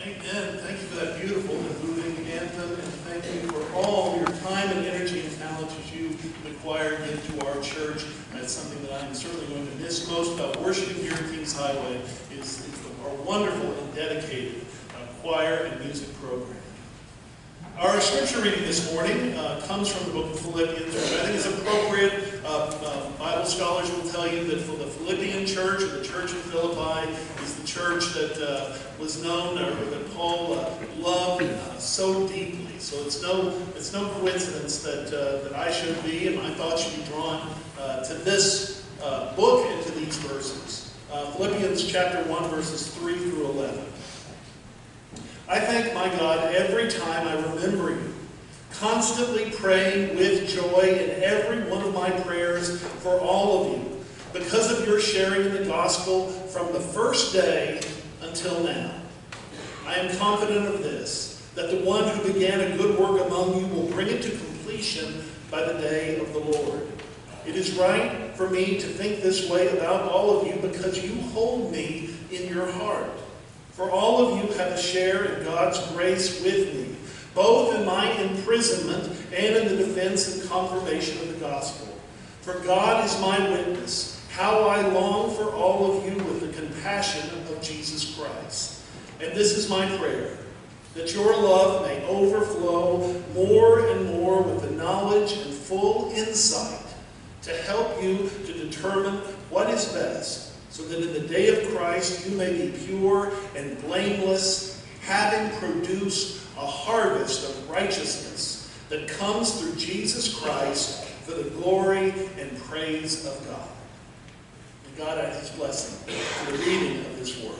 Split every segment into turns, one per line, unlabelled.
Amen. Thank you for that beautiful and moving anthem, and thank you for all your time and energy and talent that you acquired into our church. That's something that I'm certainly going to miss most about worshiping here at Kings Highway is our wonderful and dedicated choir and music program. Our scripture reading this morning comes from the book of Philippians, which I think is appropriate. Bible scholars will tell you that for the Philippian church, or the church of Philippi, is the church that was known, or that Paul loved so deeply. So it's no coincidence that I should be, and my thoughts should be drawn to this book and to these verses. Philippians chapter 1, verses 3 through 11. I thank my God every time I remember you, constantly praying with joy in every one of my prayers for all of you, because of your sharing in the gospel from the first day until now. I am confident of this, that the one who began a good work among you will bring it to completion by the day of the Lord. It is right for me to think this way about all of you because you hold me in your heart. For all of you have a share in God's grace with me, both in my imprisonment and in the defense and confirmation of the gospel. For God is my witness, how I long for all of you with the compassion of Jesus Christ. And this is my prayer, that your love may overflow more and more with the knowledge and full insight to help you to determine what is best, so that in the day of Christ you may be pure and blameless, having produced a harvest of righteousness that comes through Jesus Christ for the glory and praise of God. May God add his blessing to the reading of his word.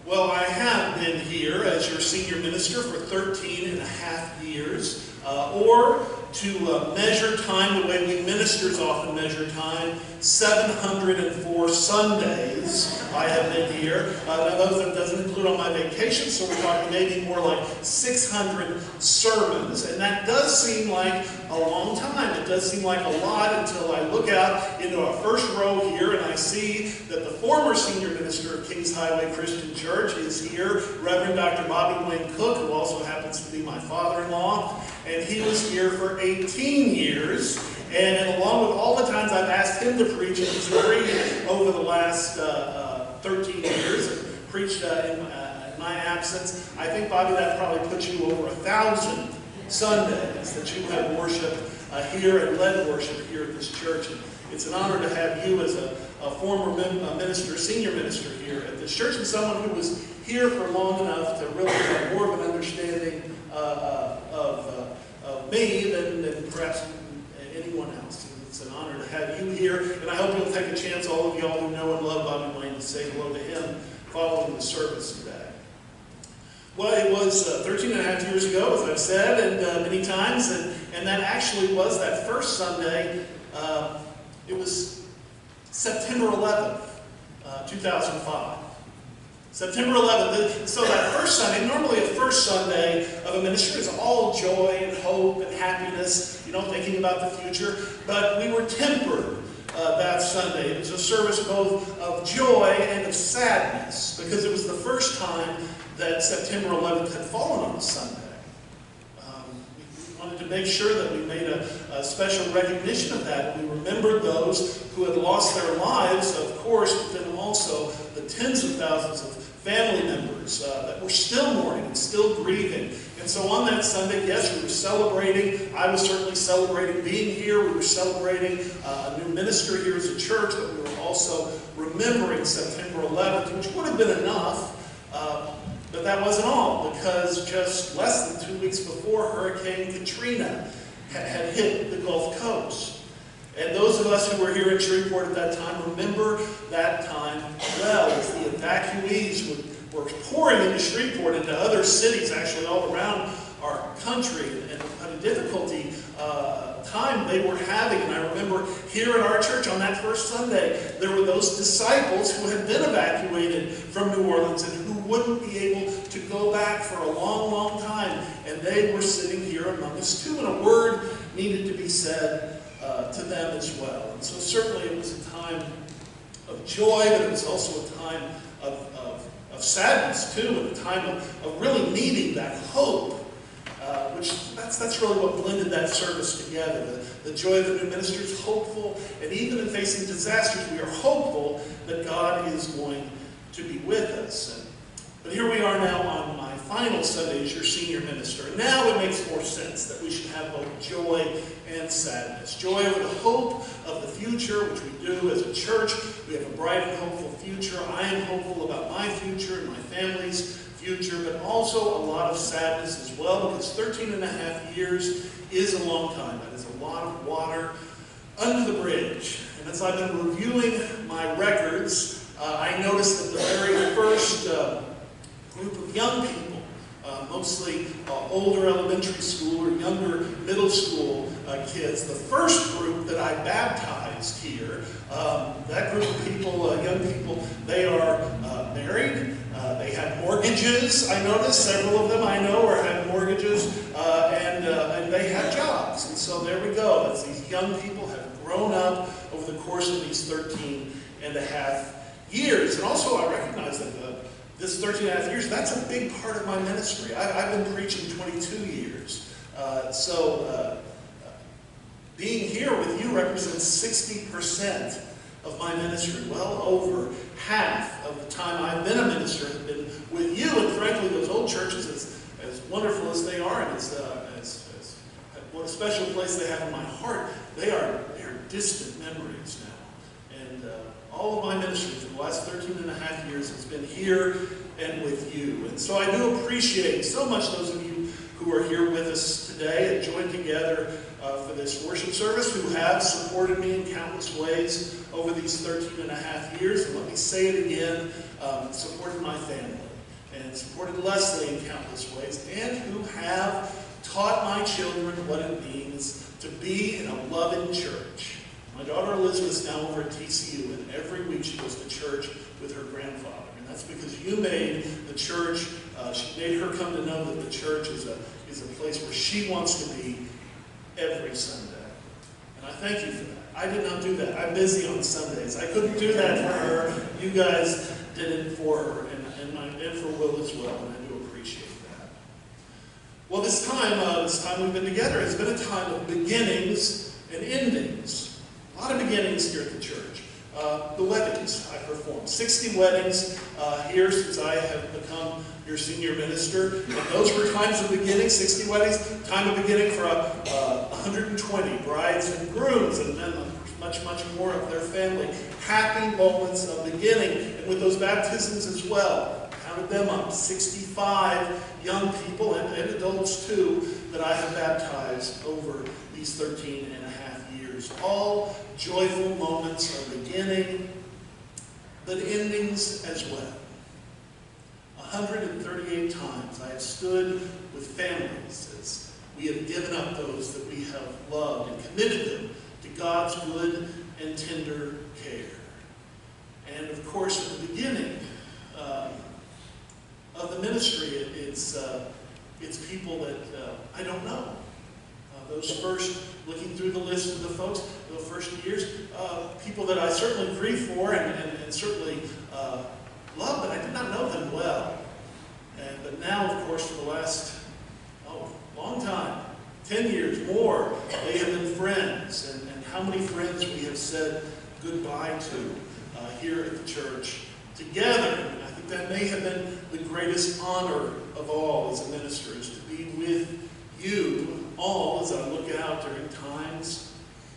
Well, I have been here as your senior minister for 13 and a half years, or to measure time the way we ministers often measure time, 704 Sundays I have been here. Now that doesn't include all my vacations, so we're talking maybe more like 600 sermons. And that does seem like a long time. It does seem like a lot until I look out into our first row here and I see that the former senior minister of Kings Highway Christian Church is here, Reverend Dr. Bobby Wayne Cook, who also happens to be my father-in-law. And he was here for 18 years. And along with all the times I've asked him to preach, and he's preached over the last 13 years, and preached in my absence, I think, Bobby, that probably puts you over 1,000 Sundays that you have worshiped here and led worship here at this church. And it's an honor to have you as a former minister, senior minister here at this church, and someone who was here for long enough to really have more of an understanding of me than perhaps anyone else. It's an honor to have you here, and I hope you'll take a chance, all of y'all who know and love Bobby Wayne, to say hello to him following the service today. Well, it was 13 and a half years ago, as I've said, and many times, and that actually was that first Sunday. It was September 11th, 2005. September 11th, so that first Sunday, normally a first Sunday of a ministry is all joy and hope and happiness, thinking about the future, but we were tempered that Sunday. It was a service both of joy and of sadness, because it was the first time that September 11th had fallen on a Sunday. We wanted to make sure that we made a special recognition of that. We remembered those who had lost their lives, of course, but then also the tens of thousands of family members that were still mourning and still grieving. And so on that Sunday, yes, we were celebrating. I was certainly celebrating being here. We were celebrating a new minister here as a church, but we were also remembering September 11th, which would have been enough. But that wasn't all, because just less than 2 weeks before, Hurricane Katrina had hit the Gulf Coast. And those of us who were here in Shreveport at that time remember that time well, as the evacuees were pouring into Shreveport, into other cities actually all around our country, and what a difficulty time they were having. And I remember here at our church on that first Sunday, there were those disciples who had been evacuated from New Orleans and who wouldn't be able to go back for a long, long time. And they were sitting here among us too, and a word needed to be said to them as well. And so certainly it was a time of joy, but it was also a time of sadness too, and a time of really needing that hope, which that's really what blended that service together. The joy of the new minister is hopeful, and even in facing disasters, we are hopeful that God is going to be with us. But here we are now on my final Sunday as your senior minister. And now it makes more sense that we should have both joy and sadness. Joy over the hope of the future, which we do as a church. We have a bright and hopeful future. I am hopeful about my future and my family's future, but also a lot of sadness as well, because 13 and a half years is a long time. That is a lot of water under the bridge. And as I've been reviewing my records, I noticed that the very first group of young people, mostly older elementary school or younger middle school kids, the first group that I baptized here, that group of people, young people, they are married. They have mortgages. I noticed several of them I know have mortgages, and they have jobs. And so there we go. As these young people have grown up over the course of these 13 and a half years. And also I recognize that this 13 and a half years, that's a big part of my ministry. I've been preaching 22 years. Being here with you represents 60% of my ministry. Well over half of the time I've been a minister has been with you. And frankly, those old churches, as wonderful as they are, and what a special place they have in my heart, they are distant memories now. And all of my ministry for the last 13 and a half years has been here and with you. And so I do appreciate so much those of you who are here with us today and joined together for this worship service, who have supported me in countless ways over these 13 and a half years. And let me say it again, supported my family and supported Leslie in countless ways, and who have taught my children what it means to be in a loving church. My daughter Elizabeth's now over at TCU, and every week she goes to church with her grandfather. And that's because you made the church, she made her come to know that the church is a place where she wants to be every Sunday. And I thank you for that. I did not do that. I'm busy on Sundays. I couldn't do that for her. You guys did it for her, and for Will as well, and I do appreciate that. Well, this time we've been together has been a time of beginnings and endings. A lot of beginnings here at the church. The weddings I performed. 60 weddings here since I have become your senior minister. And those were times of beginning, 60 weddings. Time of beginning for 120 brides and grooms, and then much, much more of their family. Happy moments of beginning. And with those baptisms as well, counted them up. 65 young people and adults too that I have baptized over these 13 and a half years. All joyful moments of beginning, but endings as well. 138 times I have stood with families as we have given up those that we have loved and committed them to God's good and tender care. And of course, at the beginning of the ministry, it's people that I don't know. Those first, looking through the list of the folks, the first years, people that I certainly grieve for and certainly love, but I did not know them well. But now, of course, for the last long time, 10 years more, they have been friends. And how many friends we have said goodbye to here at the church together. And I think that may have been the greatest honor of all as a minister, is to be with you all as I look out during times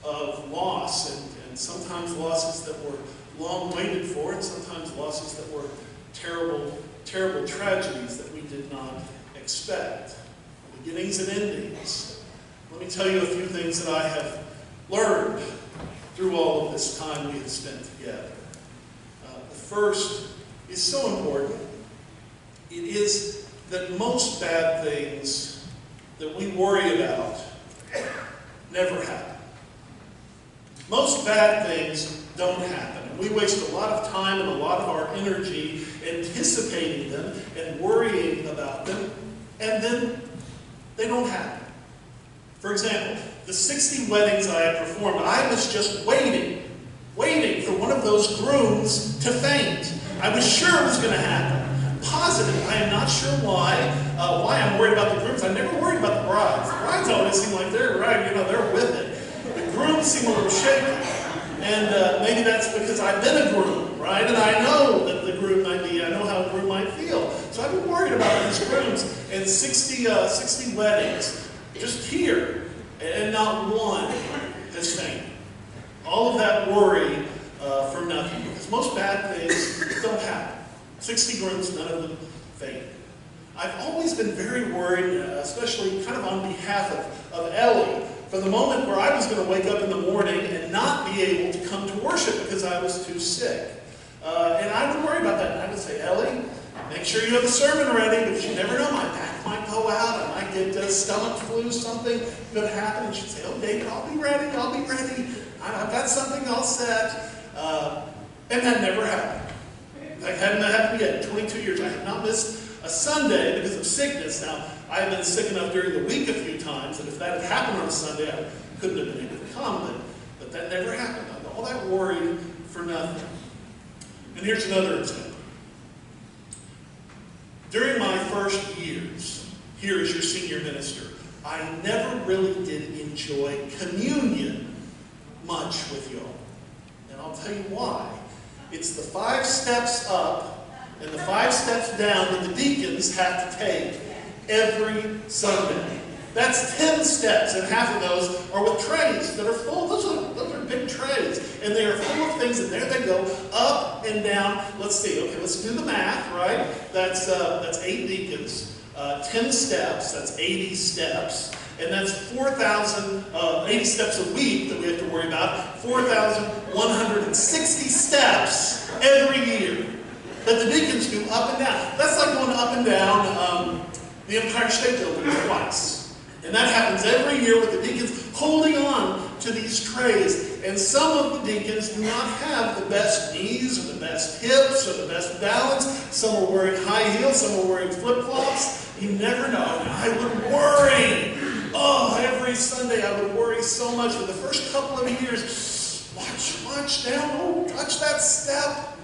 of loss, and sometimes losses that were long waited for, and sometimes losses that were terrible, terrible tragedies that we did not expect. Beginnings and endings. Let me tell you a few things that I have learned through all of this time we have spent together. The first is so important. It is that most bad things that we worry about never happen. Most bad things don't happen. And we waste a lot of time and a lot of our energy anticipating them and worrying about them, and then they don't happen. For example, the 60 weddings I had performed, I was just waiting for one of those grooms to faint. I was sure it was going to happen. positive. I am not sure why I'm worried about the grooms. I'm never worried about the brides. The brides always seem like they're right, they're with it. The grooms seem a little shaky. And maybe that's because I've been a groom, right? And I know that the groom might be, I know how a groom might feel. So I've been worried about these grooms and 60 weddings just here, and not one has fainted. All of that worry for nothing, because most bad things don't happen. 60 grooms, none of them fainted. I've always been very worried, especially kind of on behalf of Ellie, from the moment where I was going to wake up in the morning and not be able to come to worship because I was too sick. And I would worry about that. And I would say, Ellie, make sure you have the sermon ready, because you never know, my back might go out, I might get stomach flu, something could happen. And she'd say, oh, David, I'll be ready. I've got something all set. And that never happened. That hadn't happened yet. 22 years, I have not missed a Sunday because of sickness. Now, I have been sick enough during the week a few times, and if that had happened on a Sunday, I couldn't have been able to come, but that never happened. All that worry for nothing. And here's another example. During my first years here as your senior minister, I never really did enjoy communion much with y'all. And I'll tell you why. It's the 5 steps up and the 5 steps down that the deacons have to take every Sunday. That's 10 steps, and half of those are with trays that are full. Those are big trays, and they are full of things, and there they go, up and down. Let's see, okay, let's do the math, right? That's 8 deacons, 10 steps, that's 80 steps, and that's 80 steps a week that we have to worry about, 4,160 steps every year that the deacons do up and down. That's like going up and down the Empire State Building twice. And that happens every year with the deacons holding on to these trays. And some of the deacons do not have the best knees or the best hips or the best balance. Some are wearing high heels, some are wearing flip-flops. You never know. And I would worry. Oh, every Sunday I would worry so much. For the first couple of years, watch down, oh, touch that step.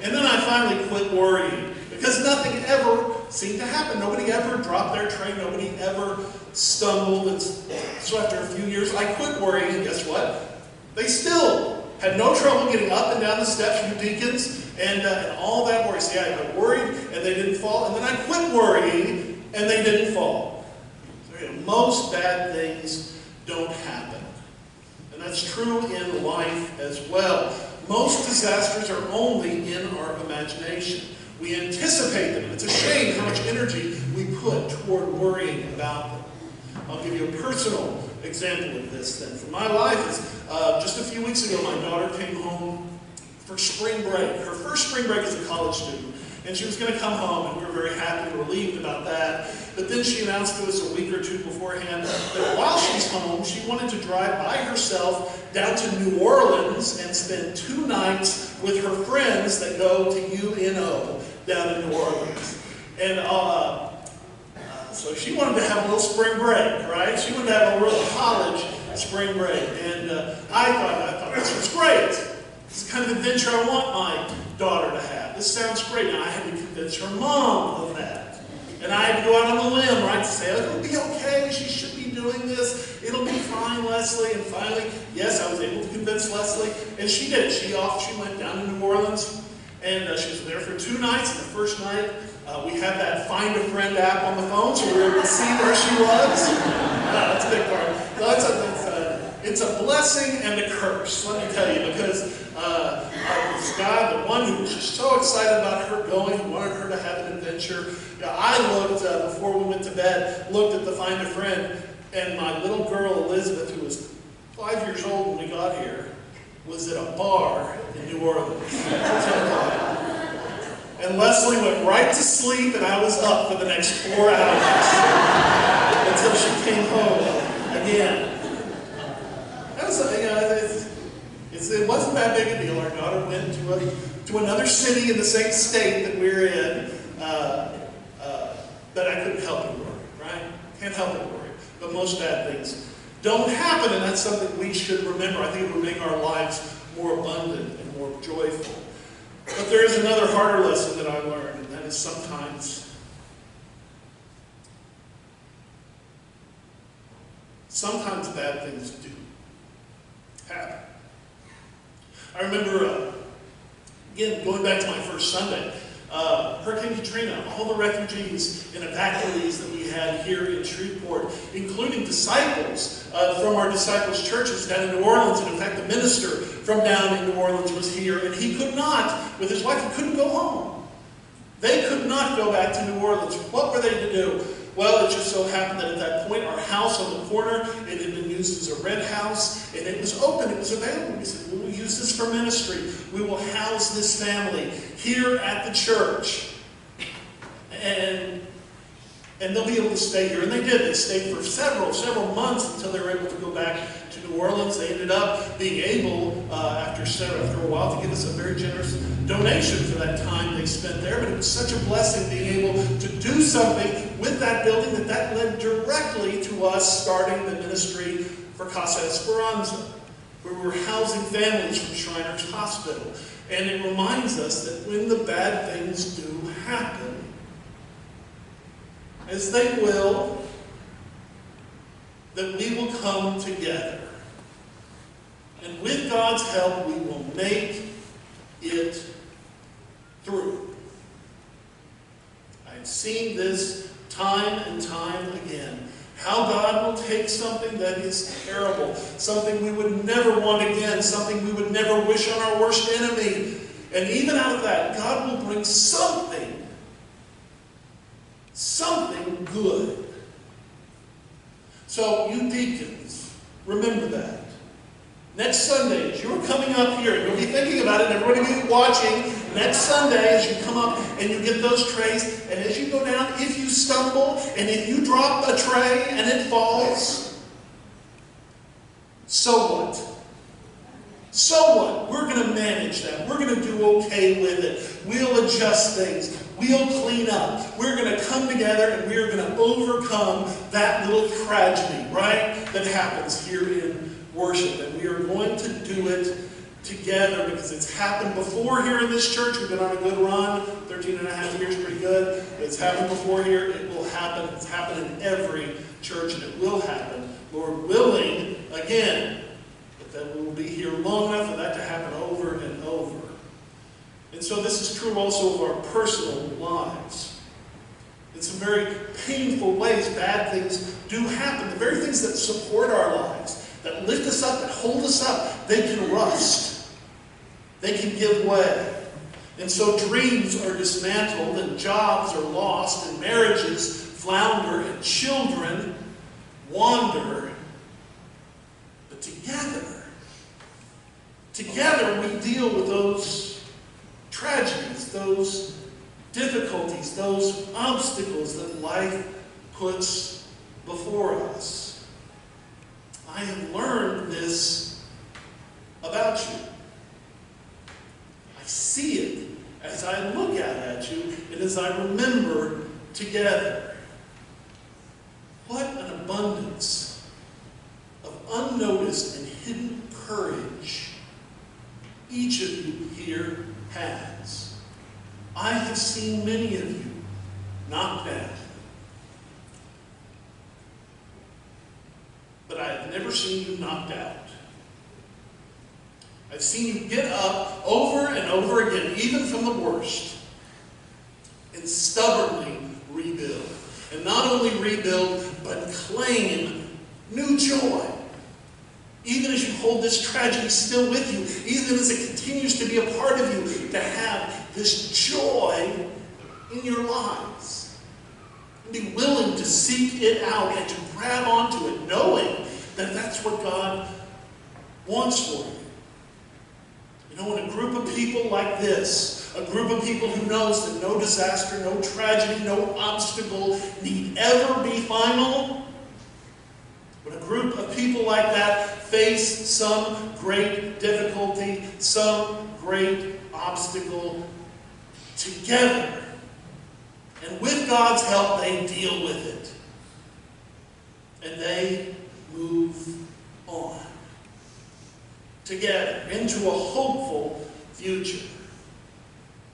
And then I finally quit worrying, because nothing ever seemed to happen. Nobody ever dropped their tray. Nobody ever stumbled. And so after a few years, I quit worrying. And guess what? They still had no trouble getting up and down the steps, you deacons, and all that worry. See, I worried, and they didn't fall. And then I quit worrying, and they didn't fall. So, most bad things don't happen. And that's true in life as well. Most disasters are only in our imagination. We anticipate them. It's a shame how much energy we put toward worrying about them. I'll give you a personal example of this then. From my life is just a few weeks ago, my daughter came home for spring break. Her first spring break as a college student. And she was going to come home, and we were very happy and relieved about that. But then she announced to us a week or two beforehand that while she's home, she wanted to drive by herself down to New Orleans and spend 2 nights with her friends that go to UNO down in New Orleans. And so she wanted to have a little spring break, right? She wanted to have a real college spring break. And I thought this was great. This is the kind of adventure I want my daughter to have. This sounds great. And I had to convince her mom of that. And I had to go out on the limb, right, to say, oh, it'll be okay. She should be doing this. It'll be fine, Leslie. And finally, yes, I was able to convince Leslie. And she did. She went down to New Orleans. And she was there for 2 nights. And the first night, we had that Find a Friend app on the phone, so we were able to see where she was. That's a big part. It's a blessing and a curse, let me tell you, because this guy, the one who was just so excited about her going, who wanted her to have an adventure, I looked, before we went to bed, looked at the Find a Friend, and my little girl, Elizabeth, who was 5 years old when we got here, was at a bar in New Orleans. And Leslie went right to sleep, and I was up for the next 4 hours until she came home again. It wasn't that big a deal. Our daughter went to another city in the same state that we're in, but I couldn't help it worry, right? Can't help it worry. But most bad things don't happen, and that's something we should remember. I think it would make our lives more abundant and more joyful. But there is another harder lesson that I learned, and that is sometimes bad things do happen. I remember, again, going back to my first Sunday, Hurricane Katrina, all the refugees and evacuees that we had here in Shreveport, including disciples from our disciples' churches down in New Orleans. And in fact, the minister from down in New Orleans was here, and he could not, with his wife, he couldn't go home. They could not go back to New Orleans. What were they to do? Well, it just so happened that at that point, our house on the corner, it had been used as a red house, and it was open, it was available. We said, we will use this for ministry. We will house this family here at the church. And they'll be able to stay here. And they did. They stayed for several months until they were able to go back to New Orleans. They ended up being able, after a while, to give us a very generous donation for that time they spent there. But it was such a blessing being able to do something with that building that led directly to us starting the ministry for Casa Esperanza, where we were housing families from Shriners Hospital. And it reminds us that when the bad things do happen, as they will, that we will come together. And with God's help, we will make it through. I've seen this time and time again. How God will take something that is terrible, something we would never want again, something we would never wish on our worst enemy. And even out of that, God will bring something good. So you deacons, remember that. Next Sunday, as you're coming up here, and you'll be thinking about it, and everybody will be watching, next Sunday as you come up and you get those trays, and as you go down, if you stumble, and if you drop a tray and it falls, so what? So what? We're going to manage that. We're going to do okay with it. We'll adjust things. We'll clean up. We're going to come together and we're going to overcome that little tragedy, right, that happens here in worship. And we are going to do it together because it's happened before here in this church. We've been on a good run. 13 and a half years, pretty good. It's happened before here. It will happen. It's happened in every church, and it will happen, Lord willing, again. That we will be here long enough for that to happen over and over. And so this is true also of our personal lives. In some very painful ways, bad things do happen. The very things that support our lives, that lift us up, that hold us up, they can rust. They can give way. And so dreams are dismantled, and jobs are lost, and marriages flounder, and children wander. But together we deal with those tragedies, those difficulties, those obstacles that life puts before us. I have learned this about you. I see it as I look at you and as I remember together. What an abundance of unnoticed and hidden courage each of you here has. I have seen many of you knocked down, but I have never seen you knocked out. I've seen you get up over and over again, even from the worst, and stubbornly rebuild. And not only rebuild, but claim new joy. Even as you hold this tragedy still with you, even as it continues to be a part of you, to have this joy in your lives. And be willing to seek it out and to grab onto it, knowing that that's what God wants for you. You know, in a group of people like this, a group of people who knows that no disaster, no tragedy, no obstacle need ever be final, when a group of people like that face some great difficulty, some great obstacle together, and with God's help, they deal with it. And they move on together into a hopeful future.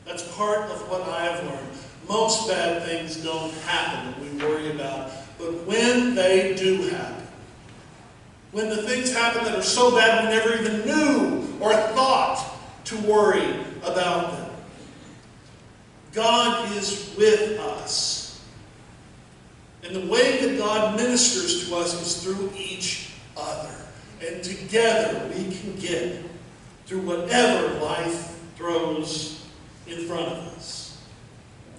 That's part of what I have learned. Most bad things don't happen that we worry about. But when they do happen, when the things happen that are so bad we never even knew or thought to worry about them, God is with us. And the way that God ministers to us is through each other. And together we can get through whatever life throws in front of us.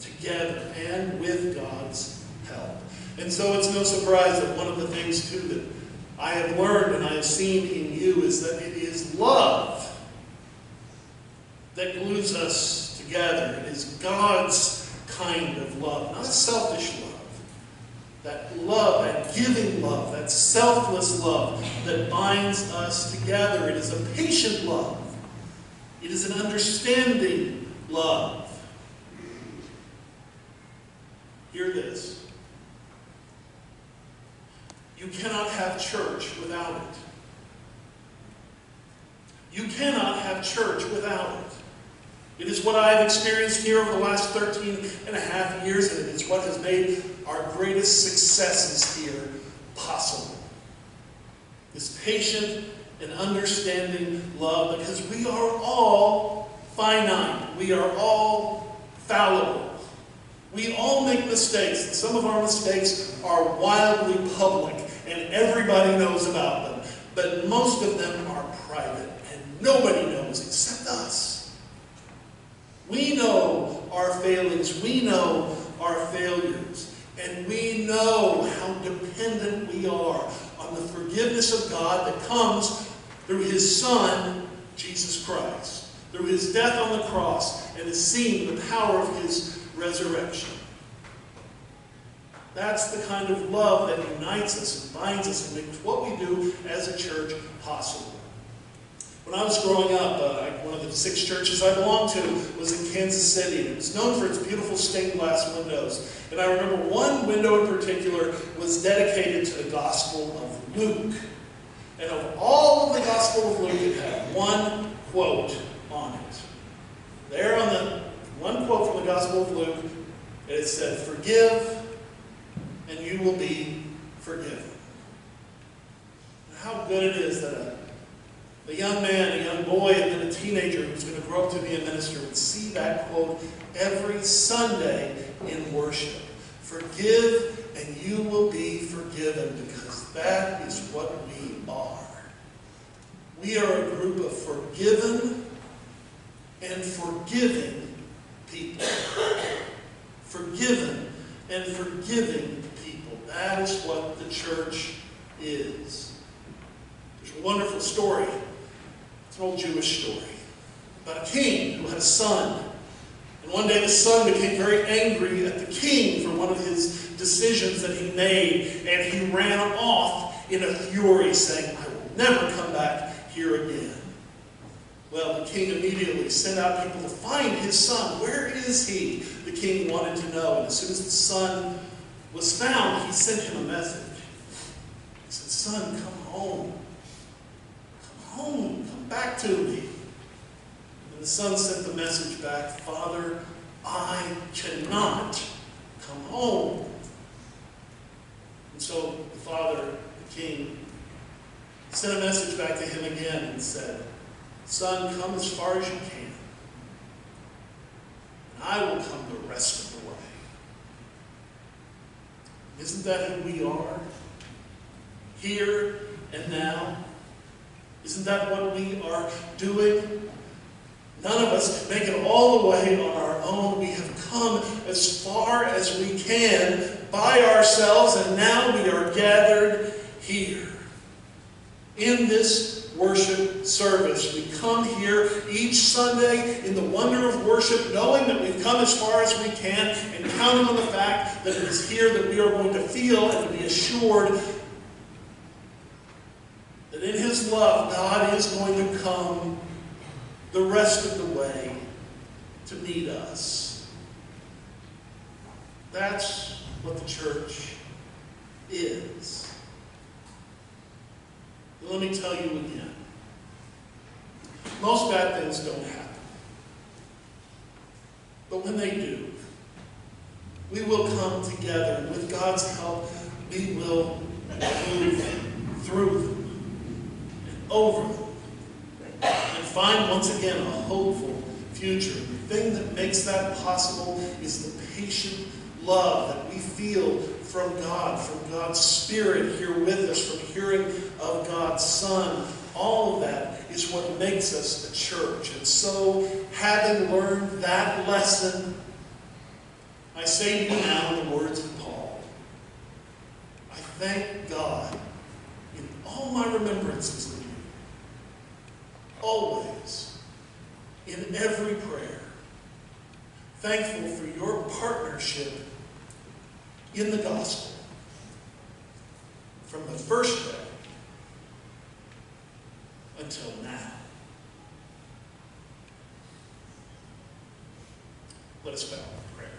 Together and with God's help. And so it's no surprise that one of the things, too, that I have learned and I have seen in you is that it is love that glues us together. It is God's kind of love, not a selfish love. That love, that giving love, that selfless love that binds us together. It is a patient love. It is an understanding love. Hear this. You cannot have church without it. You cannot have church without it. It is what I have experienced here over the last 13 and a half years, and it is what has made our greatest successes here possible. This patient and understanding love, because we are all finite. We are all fallible. We all make mistakes, and some of our mistakes are wildly public, and everybody knows about them. But most of them are private, and nobody knows except us. We know our failings, we know our failures, and we know how dependent we are on the forgiveness of God that comes through His Son, Jesus Christ, through His death on the cross, and is seen in the power of His resurrection. That's the kind of love that unites us and binds us and makes what we do as a church possible. When I was growing up, one of the 6 churches I belonged to was in Kansas City. And it was known for its beautiful stained glass windows. And I remember one window in particular was dedicated to the Gospel of Luke. And of all of the Gospel of Luke, it had one quote on it. There on the one quote from the Gospel of Luke, it said, "Forgive, and you will be forgiven." And how good it is that a young man, a young boy, and then a teenager who's going to grow up to be a minister would see that quote every Sunday in worship. Forgive, and you will be forgiven, because that is what we are. We are a group of forgiven and forgiving people. Forgiven and forgiving people. That is what the church is. There's a wonderful story. It's an old Jewish story about a king who had a son. And one day the son became very angry at the king for one of his decisions that he made, and he ran off in a fury, saying, "I will never come back here again." Well, the king immediately sent out people to find his son. Where is he? The king wanted to know. And as soon as the son was found, he sent him a message. He said, "Son, come home. Come home. Come back to me." And the son sent the message back, "Father, I cannot come home." And so the father, the king, sent a message back to him again and said, "Son, come as far as you can, and I will come the rest of the way." Isn't that who we are? Here and now? Isn't that what we are doing? None of us can make it all the way on our own. We have come as far as we can by ourselves, and now we are gathered here. In this worship service, we come here each Sunday in the wonder of worship, knowing that we've come as far as we can, and counting on the fact that it is here that we are going to feel and to be assured that in His love, God is going to come the rest of the way to meet us. That's what the church is. But let me tell you again. Most bad things don't happen. But when they do, We will come together, and with God's help, we will move through them and over them and find once again a hopeful future. The thing that makes that possible is the patient love that we feel from God, from God's Spirit here with us, from hearing of God's Son. All of that is what makes us a church. And so, having learned that lesson, I say to you now in the words of Paul, I thank God in all my remembrances of you, always, in every prayer, thankful for your partnership in the gospel from the first day until now. Let us bow in prayer.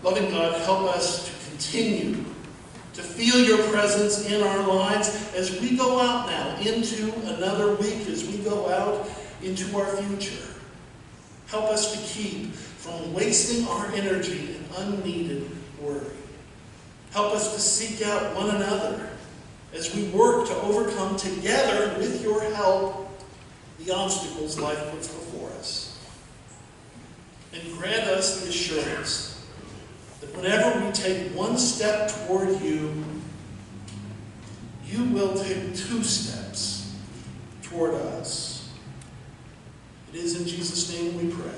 Loving God, help us to continue to feel your presence in our lives as we go out now into another week, as we go out into our future. Help us to keep from wasting our energy in unneeded worry. Help us to seek out one another as we work to overcome together, with your help, the obstacles life puts before us. And grant us the assurance that whenever we take one step toward you, you will take 2 steps toward us. It is in Jesus' name we pray.